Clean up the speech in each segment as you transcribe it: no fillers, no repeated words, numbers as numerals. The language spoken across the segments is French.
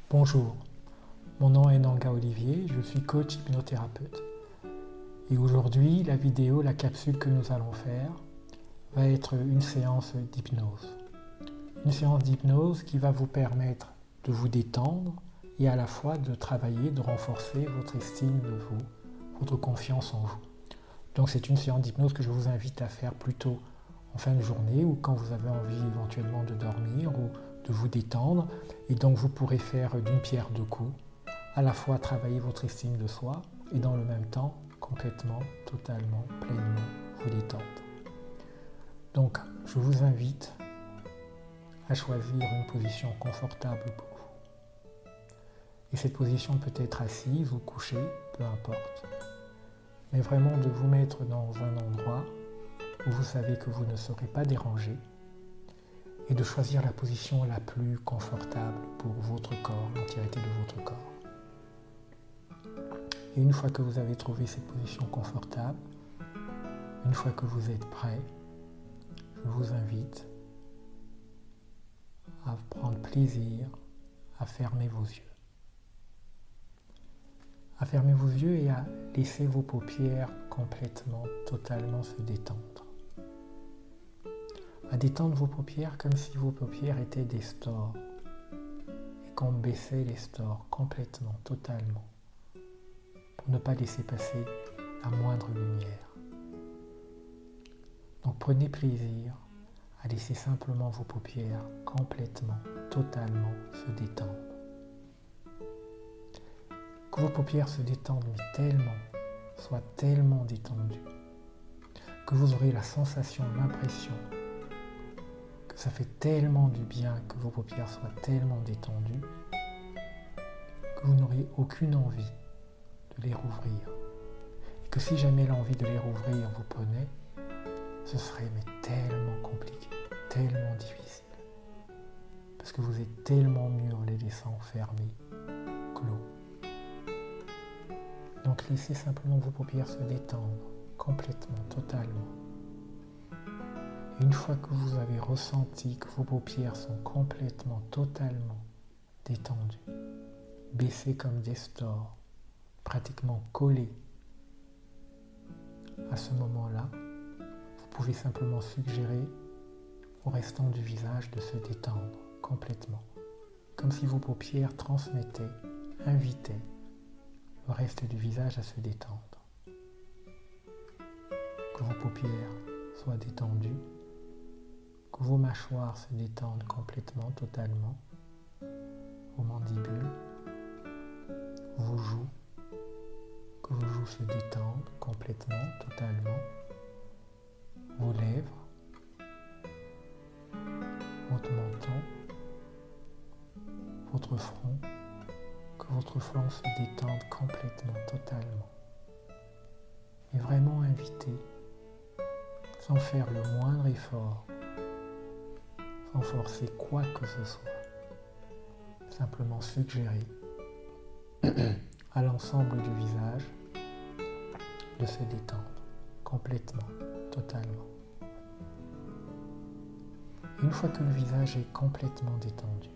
Bonjour, mon nom est Nanga Olivier, je suis coach hypnothérapeute. Et aujourd'hui, la capsule que nous allons faire, va être une séance d'hypnose. Une séance d'hypnose qui va vous permettre de vous détendre et à la fois de travailler, de renforcer votre estime de vous, votre confiance en vous. Donc c'est une séance d'hypnose que je vous invite à faire plutôt en fin de journée ou quand vous avez envie éventuellement de dormir ou de vous détendre. Et donc vous pourrez faire d'une pierre deux coups, à la fois travailler votre estime de soi et dans le même temps complètement, totalement, pleinement vous détendre. Donc je vous invite à choisir une position confortable pour vous. Et cette position peut être assise ou couchée, peu importe. Mais vraiment de vous mettre dans un endroit où vous savez que vous ne serez pas dérangé et de choisir la position la plus confortable pour votre corps, l'entièreté de votre corps. Et une fois que vous avez trouvé cette position confortable, une fois que vous êtes prêt, je vous invite à prendre plaisir à fermer vos yeux. À fermer vos yeux et à laisser vos paupières complètement, totalement se détendre. À détendre vos paupières comme si vos paupières étaient des stores et qu'on baissait les stores complètement, totalement, pour ne pas laisser passer la moindre lumière. Donc prenez plaisir à laisser simplement vos paupières complètement, totalement se détendre. Que vos paupières se détendent, mais tellement, soient tellement détendues, que vous aurez la sensation, l'impression que ça fait tellement du bien que vos paupières soient tellement détendues que vous n'aurez aucune envie de les rouvrir. Et que si jamais l'envie de les rouvrir vous prenait, ce serait mais tellement compliqué, tellement difficile. Parce que vous êtes tellement mieux en les laissant fermés, clos. Donc laissez simplement vos paupières se détendre, complètement, totalement. Et une fois que vous avez ressenti que vos paupières sont complètement, totalement détendues, baissées comme des stores, pratiquement collées, à ce moment-là, vous pouvez simplement suggérer au restant du visage de se détendre complètement, comme si vos paupières transmettaient, invitaient le reste du visage à se détendre. Que vos paupières soient détendues, que vos mâchoires se détendent complètement, totalement, vos mandibules, vos joues, que vos joues se détendent complètement, totalement, vos lèvres, votre menton, votre front, que votre front se détende complètement, totalement. Et vraiment inviter, sans faire le moindre effort, sans forcer quoi que ce soit, simplement suggérer à l'ensemble du visage de se détendre complètement, totalement. Une fois que le visage est complètement détendu,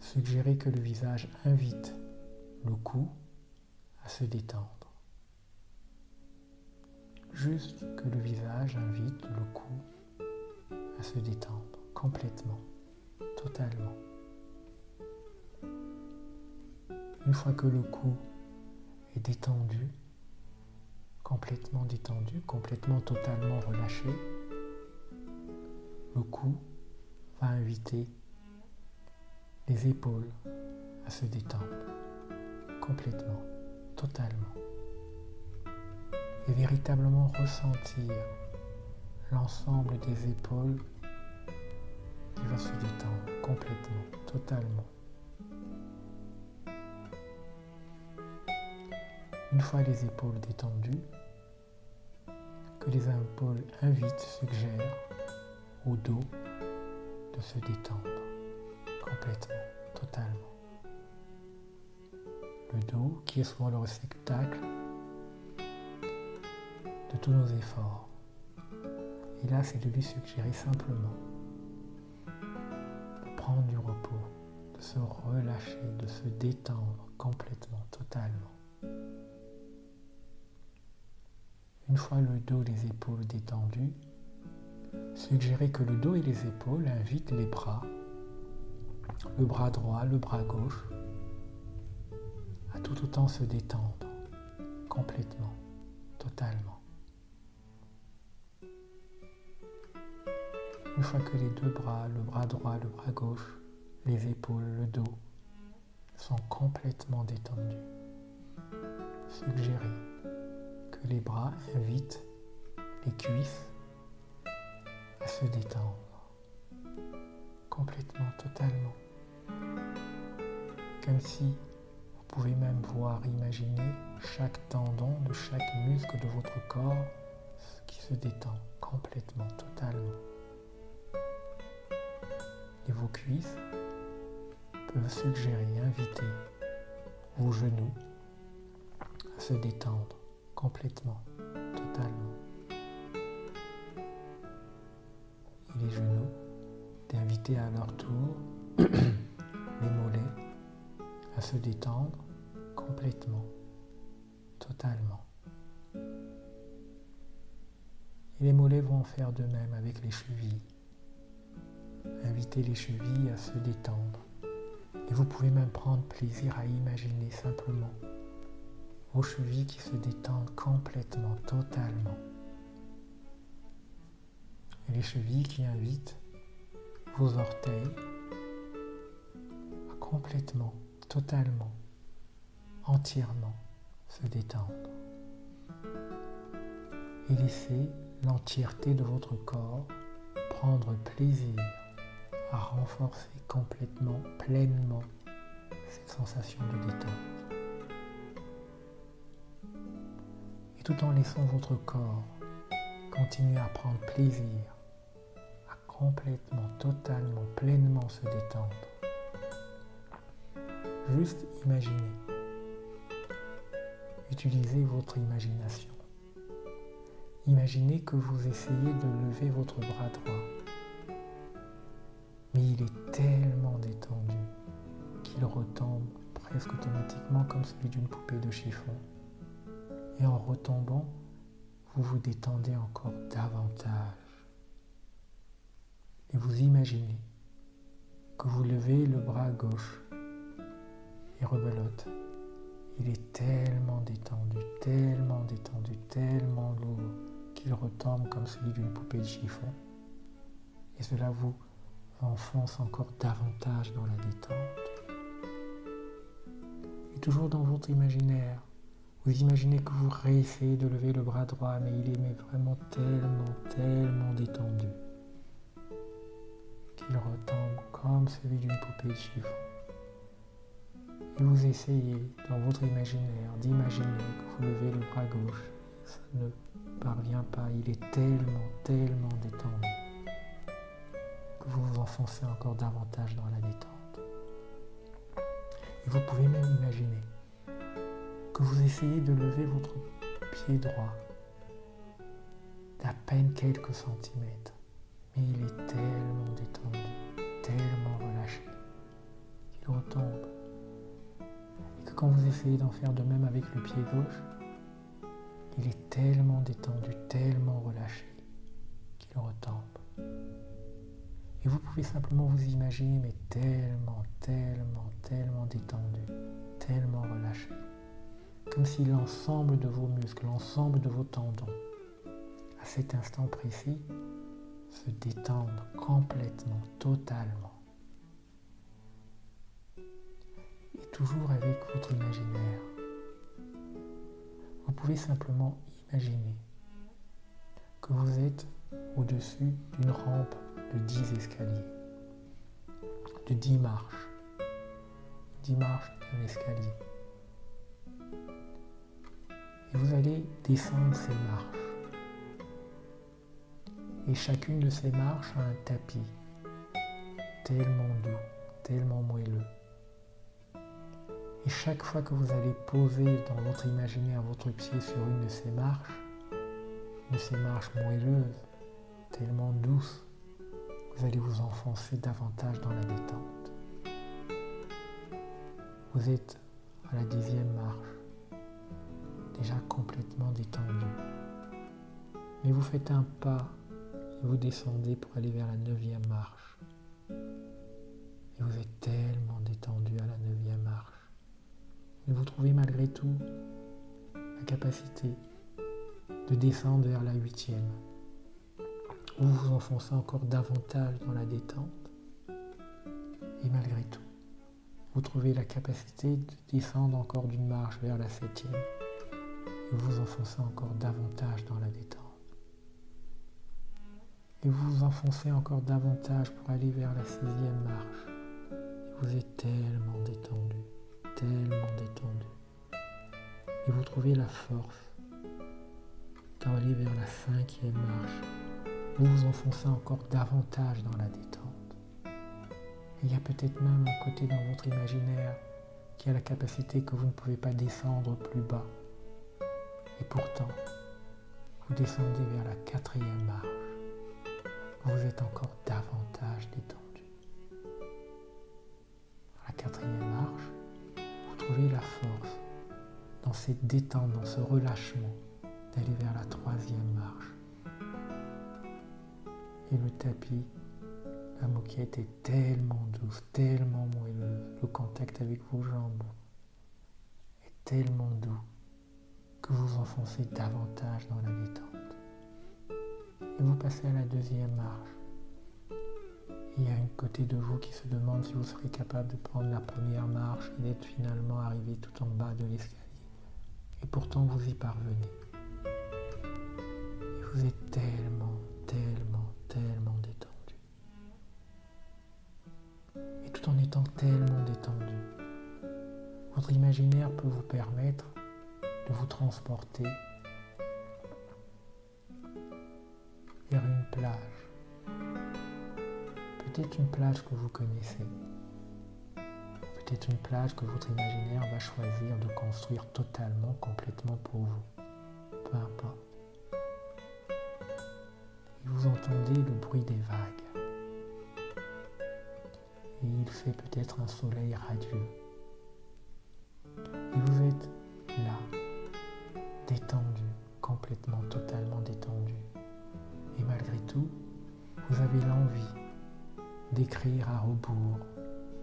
suggérez que le visage invite le cou à se détendre. Juste que le visage invite le cou à se détendre complètement, totalement. Une fois que le cou est détendu, complètement, totalement relâché, le cou va inviter les épaules à se détendre complètement, totalement. Et véritablement ressentir l'ensemble des épaules qui va se détendre complètement, totalement. Une fois les épaules détendues, que les épaules invitent, suggèrent au dos de se détendre complètement, totalement. Le dos qui est souvent le réceptacle de tous nos efforts. Et là, c'est de lui suggérer simplement de prendre du repos, se relâcher, de se détendre complètement, totalement. Une fois le dos et les épaules détendus, suggérez que le dos et les épaules invitent les bras, le bras droit, le bras gauche, à tout autant se détendre complètement, totalement. Une fois que les deux bras, le bras droit, le bras gauche, les épaules, le dos, sont complètement détendus, suggérez que les bras invitent les cuisses à se détendre complètement, totalement. Comme si vous pouvez même voir, imaginer chaque tendon de chaque muscle de votre corps qui se détend complètement, totalement. Et vos cuisses peuvent suggérer, inviter vos genoux à se détendre complètement, totalement. Et les genoux d'inviter à leur tour les mollets à se détendre complètement, totalement. Et les mollets vont faire de même avec les chevilles. Invitez les chevilles à se détendre. Et vous pouvez même prendre plaisir à imaginer simplement vos chevilles qui se détendent complètement, totalement. Et les chevilles qui invitent vos orteils à complètement, totalement, entièrement se détendre. Et laissez l'entièreté de votre corps prendre plaisir à renforcer complètement, pleinement cette sensation de détente. Et tout en laissant votre corps continuer à prendre plaisir à complètement, totalement, pleinement se détendre. Juste imaginez. Utilisez votre imagination. Imaginez que vous essayez de lever votre bras droit. Mais il est tellement détendu qu'il retombe presque automatiquement comme celui d'une poupée de chiffon. Et en retombant, vous vous détendez encore davantage. Et vous imaginez que vous levez le bras gauche et rebelote. Il est tellement détendu, tellement lourd qu'il retombe comme celui d'une poupée de chiffon. Et cela vous enfonce encore davantage dans la détente. Et toujours dans votre imaginaire, vous imaginez que vous réessayez de lever le bras droit, mais il est vraiment tellement détendu qu'il retombe comme celui d'une poupée de chiffon. Et vous essayez, dans votre imaginaire, d'imaginer que vous levez le bras gauche. Ça ne parvient pas, il est tellement détendu que vous vous enfoncez encore davantage dans la détente. Et vous pouvez même imaginer que vous essayez de lever votre pied droit d'à peine quelques centimètres, mais il est tellement détendu, tellement relâché qu'il retombe. Et que quand vous essayez d'en faire de même avec le pied gauche, il est tellement détendu, tellement relâché qu'il retombe. Et vous pouvez simplement vous imaginer, mais tellement détendu, tellement relâché. Comme si l'ensemble de vos muscles, l'ensemble de vos tendons, à cet instant précis, se détendent complètement, totalement. Et toujours avec votre imaginaire, vous pouvez simplement imaginer que vous êtes au-dessus d'une rampe de 10 escaliers, de 10 marches, 10 marches d'un escalier. Et vous allez descendre ces marches. Et chacune de ces marches a un tapis tellement doux, tellement moelleux. Et chaque fois que vous allez poser dans votre imaginaire votre pied sur une de ces marches moelleuses, tellement douces, vous allez vous enfoncer davantage dans la détente. Vous êtes à la 10e marche, déjà complètement détendu. Mais vous faites un pas et vous descendez pour aller vers la 9e marche. Et vous êtes tellement détendu à la 9e marche. Et vous trouvez malgré tout la capacité de descendre vers la 8e. Vous vous enfoncez encore davantage dans la détente. Et malgré tout, vous trouvez la capacité de descendre encore d'une marche vers la 7e. Et vous vous enfoncez encore davantage dans la détente. Et vous vous enfoncez encore davantage pour aller vers la 6e marche. Et vous êtes tellement détendu. Et vous trouvez la force d'aller vers la 5e marche. Vous vous enfoncez encore davantage dans la détente. Et il y a peut-être même un côté dans votre imaginaire qui a la capacité que vous ne pouvez pas descendre plus bas. Et pourtant, vous descendez vers la 4e marche. Vous êtes encore davantage détendu. À la 4e marche, vous trouvez la force dans cette détente, dans ce relâchement, d'aller vers la 3e marche. Et le tapis, la moquette est tellement douce, tellement moelleuse, le contact avec vos jambes est tellement doux que vous vous enfoncez davantage dans la détente. Et vous passez à la 2e marche. Il y a un côté de vous qui se demande si vous serez capable de prendre la 1re marche et d'être finalement arrivé tout en bas de l'escalier. Et pourtant vous y parvenez. Et vous êtes tellement détendu. Et tout en étant tellement détendu, votre imaginaire peut vous permettre de vous transporter vers une plage. Peut-être une plage que vous connaissez. Peut-être une plage que votre imaginaire va choisir de construire totalement, complètement pour vous. Peu importe. Et vous entendez le bruit des vagues. Et il fait peut-être un soleil radieux. Et vous êtes là, détendu, complètement, totalement détendu. Et malgré tout, vous avez l'envie d'écrire à rebours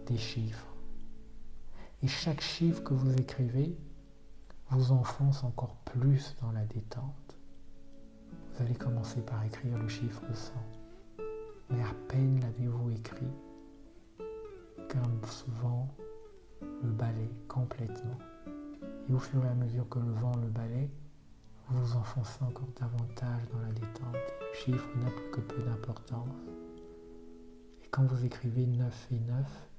des chiffres. Et chaque chiffre que vous écrivez vous enfonce encore plus dans la détente. Vous allez commencer par écrire le chiffre 100. Mais à peine l'avez-vous écrit qu'un vent le balaie complètement. Et au fur et à mesure que le vent le balaie, vous vous enfoncez encore davantage dans la détente. Et le chiffre n'a plus que peu d'importance. Et quand vous écrivez 9 et 9,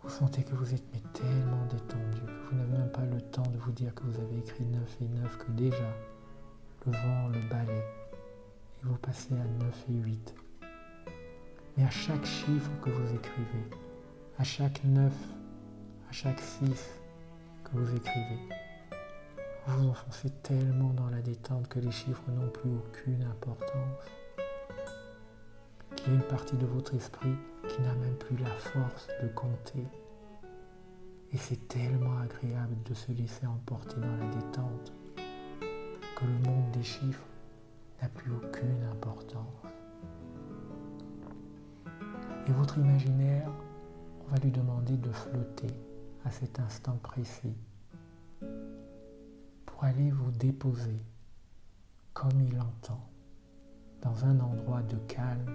vous sentez que vous êtes tellement détendu que vous n'avez même pas le temps de vous dire que vous avez écrit 9 et 9, que déjà le vent le balaie. Et vous passez à 9 et 8. Mais à chaque chiffre que vous écrivez, à chaque 9, à chaque 6 que vous écrivez, vous vous enfoncez tellement dans la détente que les chiffres n'ont plus aucune importance. Qu'il y a une partie de votre esprit qui n'a même plus la force de compter. Et c'est tellement agréable de se laisser emporter dans la détente que le monde des chiffres n'a plus aucune importance. Et votre imaginaire, on va lui demander de flotter à cet instant précis pour aller vous déposer comme il entend dans un endroit de calme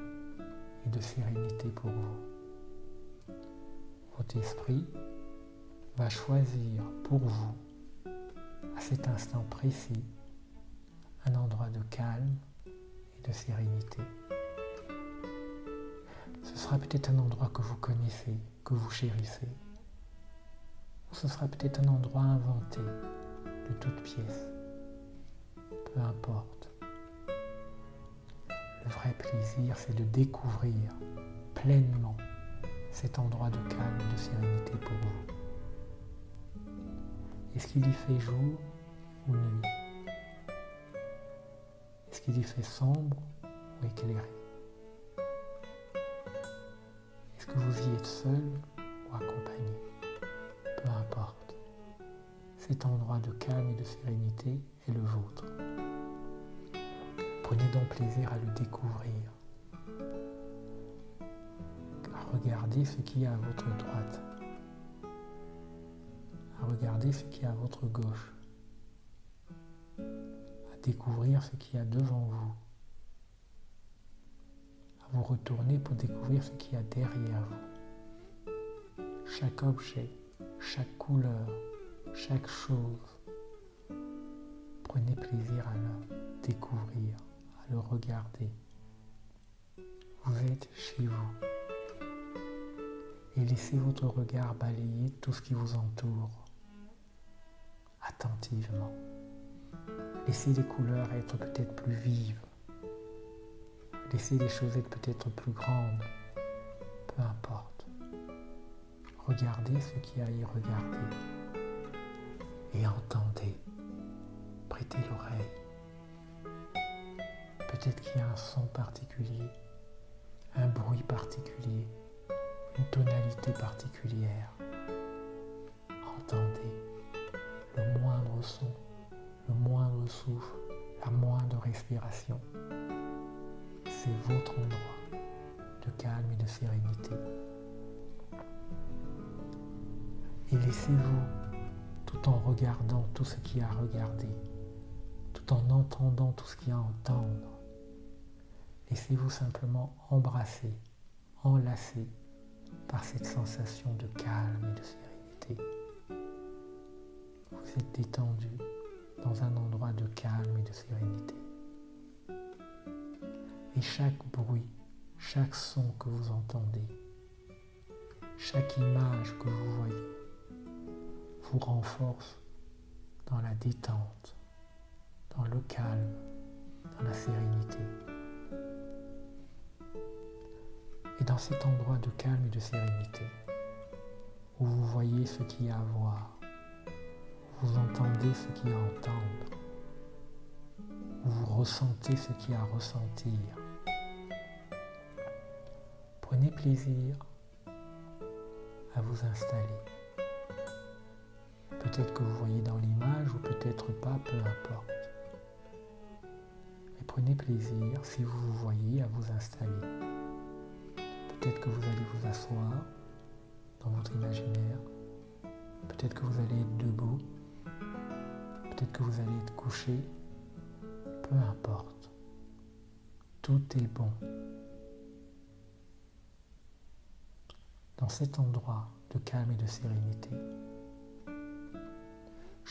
et de sérénité pour vous. Votre esprit va choisir pour vous, à cet instant précis, un endroit de calme et de sérénité. Ce sera peut-être un endroit que vous connaissez, que vous chérissez. Ou ce sera peut-être un endroit inventé de toutes pièces. Peu importe. Le vrai plaisir, c'est de découvrir pleinement cet endroit de calme et de sérénité pour vous. Est-ce qu'il y fait jour ou nuit? Est-ce qu'il y fait sombre ou éclairé? Est-ce que vous y êtes seul ou accompagné? Cet endroit de calme et de sérénité est le vôtre. Prenez donc plaisir à le découvrir, à regarder ce qui est à votre droite, à regarder ce qui est à votre gauche, à découvrir ce qu'il y a devant vous, à vous retourner pour découvrir ce qu'il y a derrière vous. Chaque objet, chaque couleur, chaque chose, prenez plaisir à le découvrir, à le regarder. Vous êtes chez vous et laissez votre regard balayer tout ce qui vous entoure attentivement. Laissez les couleurs être peut-être plus vives, laissez les choses être peut-être plus grandes, peu importe. Regardez ce qu'il y a à y regarder et entendez, prêtez l'oreille. Peut-être qu'il y a un son particulier, un bruit particulier, une tonalité particulière. Entendez le moindre son, le moindre souffle, la moindre respiration. C'est votre endroit de calme et de sérénité. Et laissez-vous, tout en regardant tout ce qu'il y a à regarder, tout en entendant tout ce qu'il y a à entendre, laissez-vous simplement embrasser, enlacer par cette sensation de calme et de sérénité. Vous êtes détendu dans un endroit de calme et de sérénité. Et chaque bruit, chaque son que vous entendez, chaque image que vous voyez, vous renforce dans la détente, dans le calme, dans la sérénité. Et dans cet endroit de calme et de sérénité, où vous voyez ce qu'il y a à voir, où vous entendez ce qu'il y a à entendre, où vous ressentez ce qu'il y a à ressentir, prenez plaisir à vous installer. Peut-être que vous voyez dans l'image ou peut-être pas, peu importe. Mais prenez plaisir, si vous vous voyez, à vous installer. Peut-être que vous allez vous asseoir dans votre imaginaire. Peut-être que vous allez être debout. Peut-être que vous allez être couché. Peu importe. Tout est bon. Dans cet endroit de calme et de sérénité,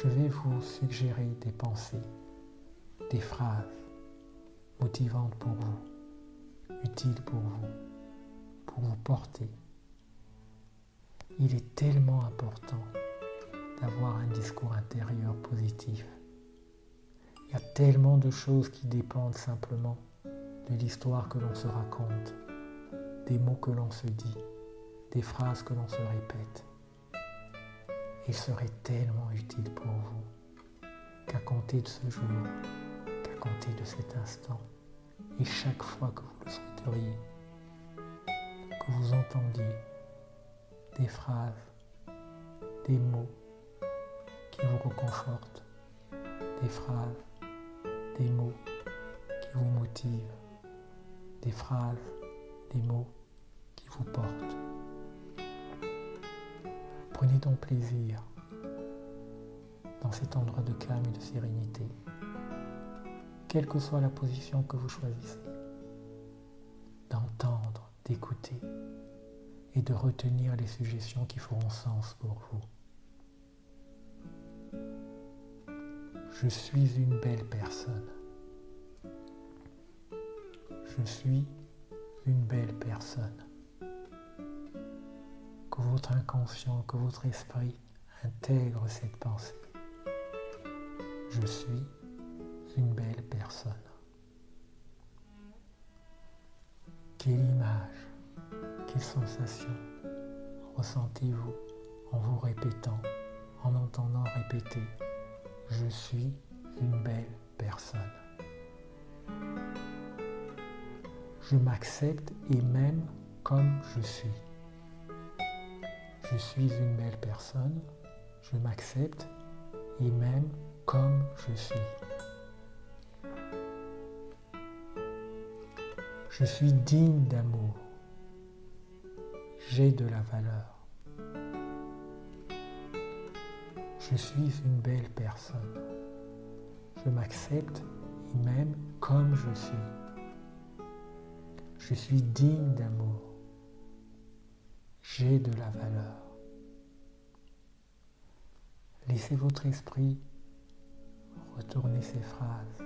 je vais vous suggérer des pensées, des phrases motivantes pour vous, utiles pour vous porter. Il est tellement important d'avoir un discours intérieur positif. Il y a tellement de choses qui dépendent simplement de l'histoire que l'on se raconte, des mots que l'on se dit, des phrases que l'on se répète. Il serait tellement utile pour vous qu'à compter de ce jour, qu'à compter de cet instant, et chaque fois que vous le souhaiteriez, que vous entendiez des phrases, des mots qui vous reconfortent, des phrases, des mots qui vous motivent, des phrases, des mots qui vous portent. Prenez donc plaisir dans cet endroit de calme et de sérénité, quelle que soit la position que vous choisissez, d'entendre, d'écouter et de retenir les suggestions qui feront sens pour vous. Je suis une belle personne. Je suis une belle personne. Que votre inconscient, que votre esprit intègre cette pensée. Je suis une belle personne. Quelle image, quelle sensation ressentez-vous en vous répétant, en entendant répéter « Je suis une belle personne ». Je m'accepte et m'aime comme je suis. Je suis une belle personne, je m'accepte et même comme je suis. Je suis digne d'amour. J'ai de la valeur. Je suis une belle personne. Je m'accepte et m'aime comme je suis. Je suis digne d'amour. J'ai de la valeur. Laissez votre esprit retourner ces phrases,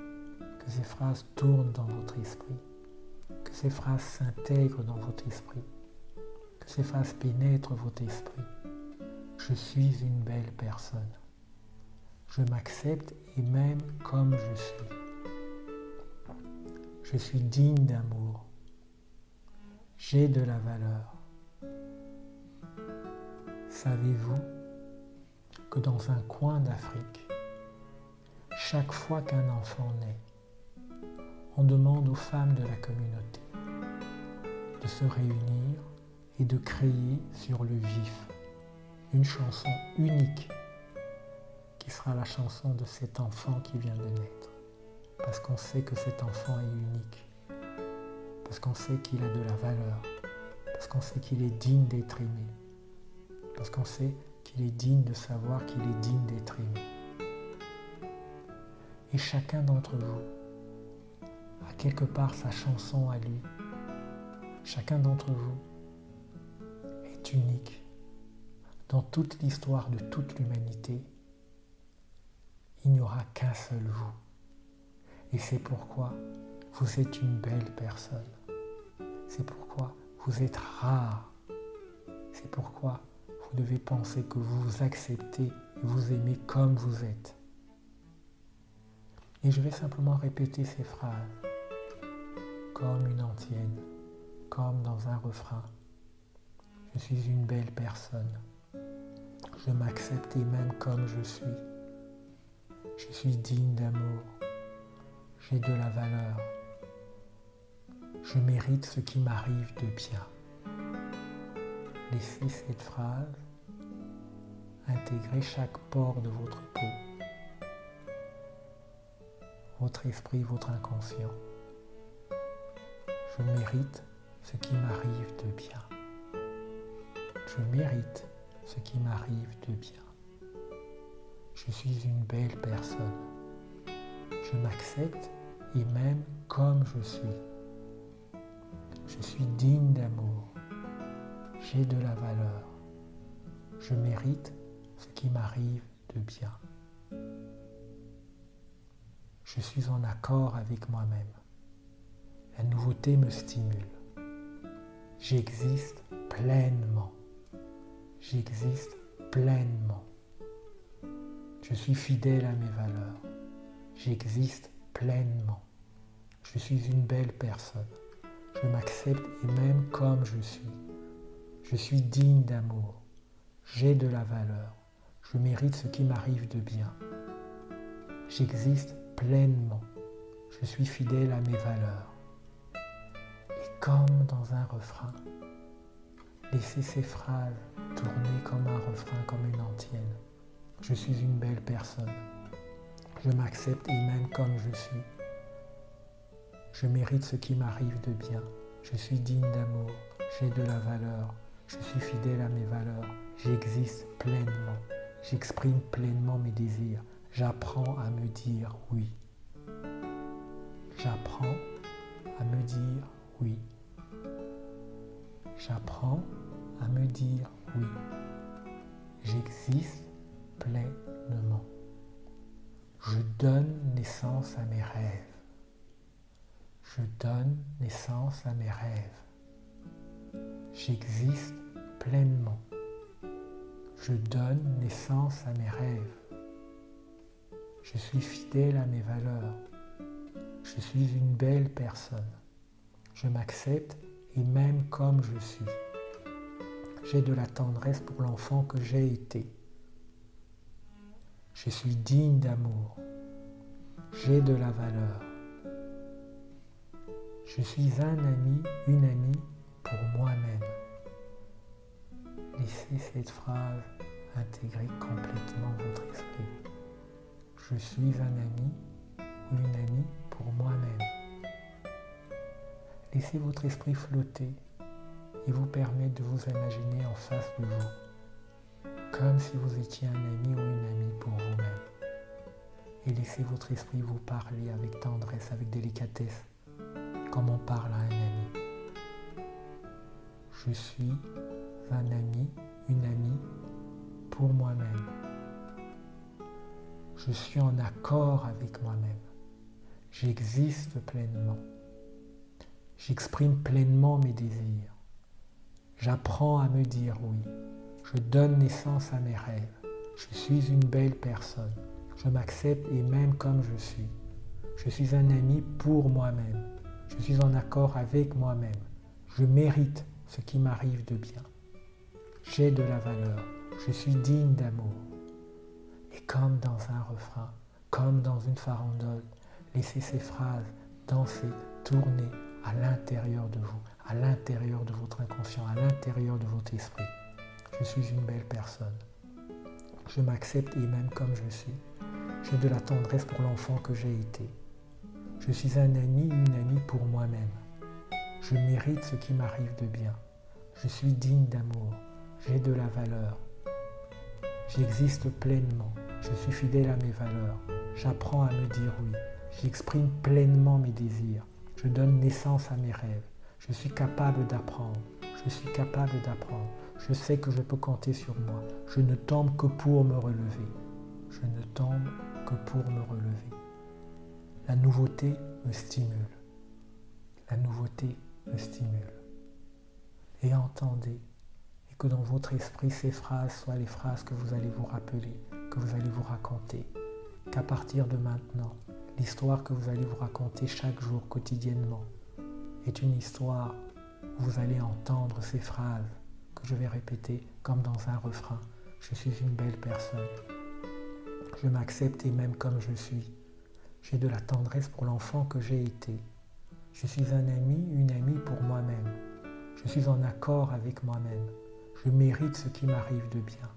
que ces phrases tournent dans votre esprit, que ces phrases s'intègrent dans votre esprit, que ces phrases pénètrent votre esprit. Je suis une belle personne. Je m'accepte et m'aime comme je suis. Je suis digne d'amour. J'ai de la valeur. Savez-vous que dans un coin d'Afrique, chaque fois qu'un enfant naît, on demande aux femmes de la communauté de se réunir et de créer sur le vif une chanson unique qui sera la chanson de cet enfant qui vient de naître. Parce qu'on sait que cet enfant est unique, parce qu'on sait qu'il a de la valeur, parce qu'on sait qu'il est digne d'être aimé, parce qu'on sait qu'il est digne de savoir qu'il est digne d'être aimé. Et chacun d'entre vous a quelque part sa chanson à lui. Chacun d'entre vous est unique. Dans toute l'histoire de toute l'humanité, il n'y aura qu'un seul vous. Et c'est pourquoi vous êtes une belle personne. C'est pourquoi vous êtes rare. C'est pourquoi vous devez penser que vous vous acceptez et vous aimez comme vous êtes. Et je vais simplement répéter ces phrases comme une antienne, comme dans un refrain. Je suis une belle personne. Je m'accepte et m'aime comme je suis. Je suis digne d'amour. J'ai de la valeur. Je mérite ce qui m'arrive de bien. Laissez cette phrase intégrer chaque pore de votre peau, votre esprit, votre inconscient. Je mérite ce qui m'arrive de bien. Je mérite ce qui m'arrive de bien. Je suis une belle personne. Je m'accepte et m'aime comme je suis. Je suis digne d'amour. J'ai de la valeur. Je mérite ce qui m'arrive de bien. Je suis en accord avec moi-même. La nouveauté me stimule. J'existe pleinement. J'existe pleinement. Je suis fidèle à mes valeurs. J'existe pleinement. Je suis une belle personne. Je m'accepte et m'aime comme je suis. Je suis digne d'amour. J'ai de la valeur. Je mérite ce qui m'arrive de bien. J'existe pleinement. Je suis fidèle à mes valeurs. Et comme dans un refrain, laissez ces phrases tourner comme un refrain, comme une antienne. Je suis une belle personne. Je m'accepte et m'aime comme je suis. Je mérite ce qui m'arrive de bien. Je suis digne d'amour. J'ai de la valeur. Je suis fidèle à mes valeurs. J'existe pleinement. J'exprime pleinement mes désirs. J'apprends à me dire oui. J'apprends à me dire oui. J'apprends à me dire oui. J'existe pleinement. Je donne naissance à mes rêves. Je donne naissance à mes rêves. J'existe pleinement. Je donne naissance à mes rêves. Je suis fidèle à mes valeurs. Je suis une belle personne. Je m'accepte et m'aime comme je suis. J'ai de la tendresse pour l'enfant que j'ai été. Je suis digne d'amour. J'ai de la valeur. Je suis un ami, une amie pour moi-même. Laissez cette phrase intégrer complètement votre esprit. Je suis un ami ou une amie pour moi-même. Laissez votre esprit flotter et vous permettre de vous imaginer en face de vous, comme si vous étiez un ami ou une amie pour vous-même. Et laissez votre esprit vous parler avec tendresse, avec délicatesse, comme on parle à un ami. Je suis un ami, une amie pour moi-même. Je suis en accord avec moi-même. J'existe pleinement. J'exprime pleinement mes désirs. J'apprends à me dire oui. Je donne naissance à mes rêves. Je suis une belle personne. Je m'accepte et m'aime comme je suis. Je suis un ami pour moi-même. Je suis en accord avec moi-même. Je mérite ce qui m'arrive de bien. J'ai de la valeur. Je suis digne d'amour. Et comme dans un refrain, comme dans une farandole, laissez ces phrases danser, tourner à l'intérieur de vous, à l'intérieur de votre inconscient, à l'intérieur de votre esprit. Je suis une belle personne. Je m'accepte et m'aime comme je suis. J'ai de la tendresse pour l'enfant que j'ai été. Je suis un ami, une amie pour moi-même. Je mérite ce qui m'arrive de bien. Je suis digne d'amour. J'ai de la valeur. J'existe pleinement. Je suis fidèle à mes valeurs. J'apprends à me dire oui. J'exprime pleinement mes désirs. Je donne naissance à mes rêves. Je suis capable d'apprendre. Je suis capable d'apprendre. Je sais que je peux compter sur moi. Je ne tombe que pour me relever. Je ne tombe que pour me relever. La nouveauté me stimule. La nouveauté me stimule. Et entendez, et que dans votre esprit, ces phrases soient les phrases que vous allez vous rappeler, que vous allez vous raconter. Qu'à partir de maintenant, l'histoire que vous allez vous raconter chaque jour, quotidiennement, est une histoire où vous allez entendre ces phrases que je vais répéter comme dans un refrain. Je suis une belle personne. Je m'accepte et m'aime comme je suis. J'ai de la tendresse pour l'enfant que j'ai été. Je suis un ami, une amie pour moi-même. Je suis en accord avec moi-même. Je mérite ce qui m'arrive de bien.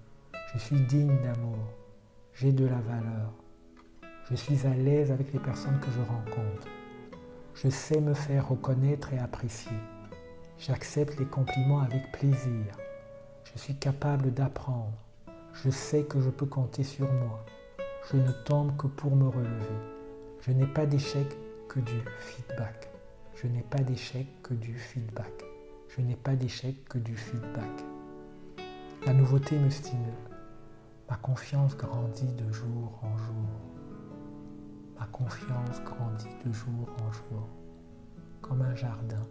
Je suis digne d'amour. J'ai de la valeur. Je suis à l'aise avec les personnes que je rencontre. Je sais me faire reconnaître et apprécier. J'accepte les compliments avec plaisir. Je suis capable d'apprendre. Je sais que je peux compter sur moi. Je ne tombe que pour me relever. Je n'ai pas d'échec que du feedback. Je n'ai pas d'échec que du feedback. Je n'ai pas d'échec que du feedback. La nouveauté me stimule. Ma confiance grandit de jour en jour. Ma confiance grandit de jour en jour. Comme un jardin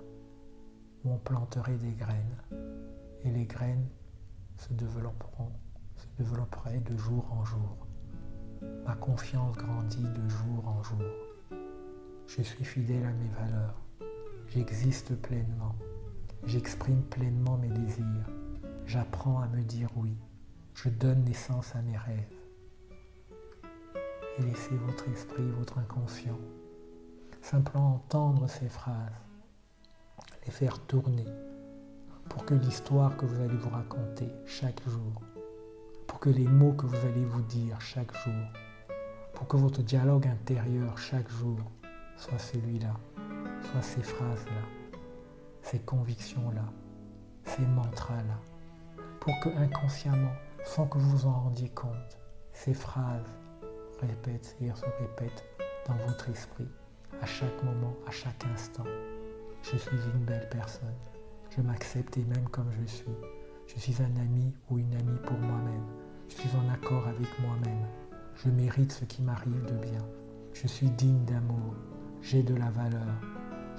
où on planterait des graines et les graines se développeraient de jour en jour. Ma confiance grandit de jour en jour. Je suis fidèle à mes valeurs. J'existe pleinement. J'exprime pleinement mes désirs. J'apprends à me dire oui. Je donne naissance à mes rêves. Et laissez votre esprit, votre inconscient, simplement entendre ces phrases, les faire tourner pour que l'histoire que vous allez vous raconter chaque jour, pour que les mots que vous allez vous dire chaque jour, pour que votre dialogue intérieur chaque jour soit celui-là, soit ces phrases-là, ces convictions-là, ces mantras-là, pour que inconsciemment, sans que vous vous en rendiez compte, ces phrases se répètent dans votre esprit, à chaque moment, à chaque instant. Je suis une belle personne. Je m'accepte et m'aime comme je suis. Je suis un ami ou une amie pour moi-même. Je suis en accord avec moi-même. Je mérite ce qui m'arrive de bien. Je suis digne d'amour. J'ai de la valeur.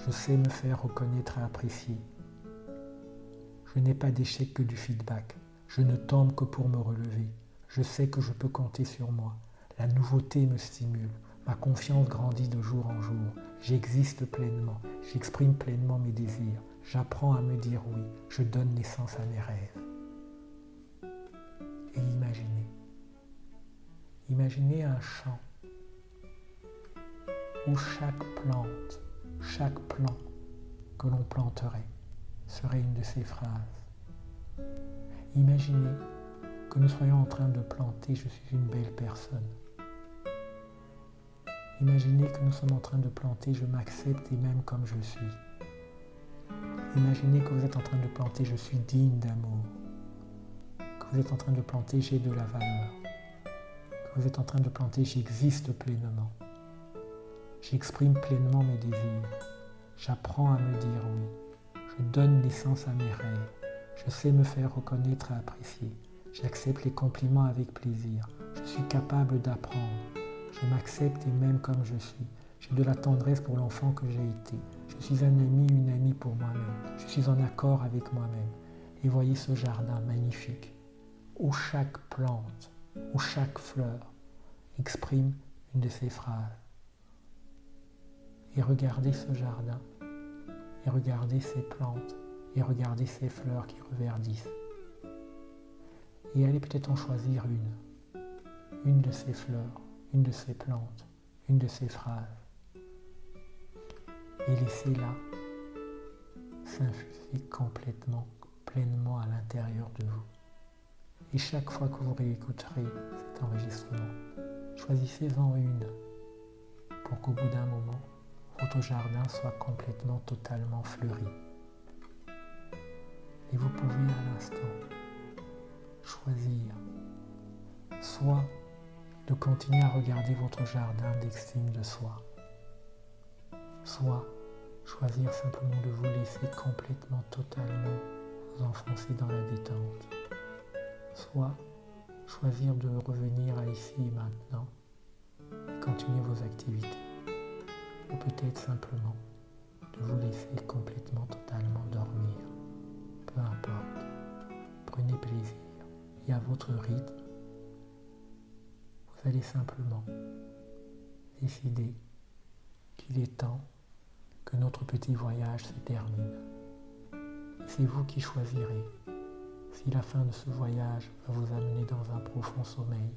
Je sais me faire reconnaître et apprécier. Je n'ai pas d'échec que du feedback. Je ne tombe que pour me relever. Je sais que je peux compter sur moi. La nouveauté me stimule. Ma confiance grandit de jour en jour. J'existe pleinement. J'exprime pleinement mes désirs. J'apprends à me dire oui. Je donne naissance à mes rêves. Et imaginez un champ où chaque plante, chaque plant que l'on planterait serait une de ces phrases. Imaginez que nous soyons en train de planter « Je suis une belle personne ». Imaginez que nous sommes en train de planter « Je m'accepte et m'aime comme je suis ». Imaginez que vous êtes en train de planter « Je suis digne d'amour ». Que vous êtes en train de planter « J'ai de la valeur ». Que vous êtes en train de planter « J'existe pleinement ». J'exprime pleinement mes désirs. J'apprends à me dire oui. Je donne naissance à mes rêves. Je sais me faire reconnaître et apprécier. J'accepte les compliments avec plaisir. Je suis capable d'apprendre. Je m'accepte et m'aime comme je suis. J'ai de la tendresse pour l'enfant que j'ai été. Je suis un ami, une amie pour moi-même. Je suis en accord avec moi-même. Et voyez ce jardin magnifique, où chaque plante, où chaque fleur exprime une de ces phrases. Et regardez ce jardin, et regardez ces plantes, et regardez ces fleurs qui reverdissent. Et allez peut-être en choisir une de ces fleurs, une de ces plantes, une de ces phrases. Et laissez-la s'infuser complètement, pleinement à l'intérieur de vous. Et chaque fois que vous réécouterez cet enregistrement, choisissez-en une pour qu'au bout d'un moment, votre jardin soit complètement, totalement fleuri. Et vous pouvez à l'instant choisir soit de continuer à regarder votre jardin d'estime de soi, soit choisir simplement de vous laisser complètement, totalement vous enfoncer dans la détente, soit choisir de revenir à ici et maintenant et continuer vos activités, ou peut-être simplement de vous laisser complètement, totalement dormir. Peu importe, prenez plaisir et à votre rythme, vous allez simplement décider qu'il est temps que notre petit voyage se termine. C'est vous qui choisirez si la fin de ce voyage va vous amener dans un profond sommeil,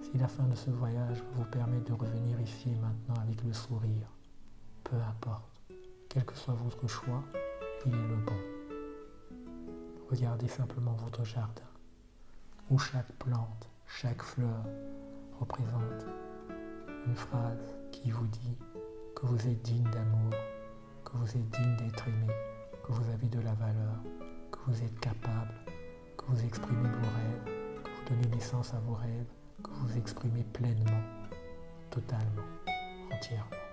si la fin de ce voyage va vous permettre de revenir ici et maintenant avec le sourire. Peu importe, quel que soit votre choix, il est le bon. Regardez simplement votre jardin, où chaque plante, chaque fleur représente une phrase qui vous dit que vous êtes digne d'amour, que vous êtes digne d'être aimé, que vous avez de la valeur, que vous êtes capable, que vous exprimez vos rêves, que vous donnez naissance à vos rêves, que vous exprimez pleinement, totalement, entièrement.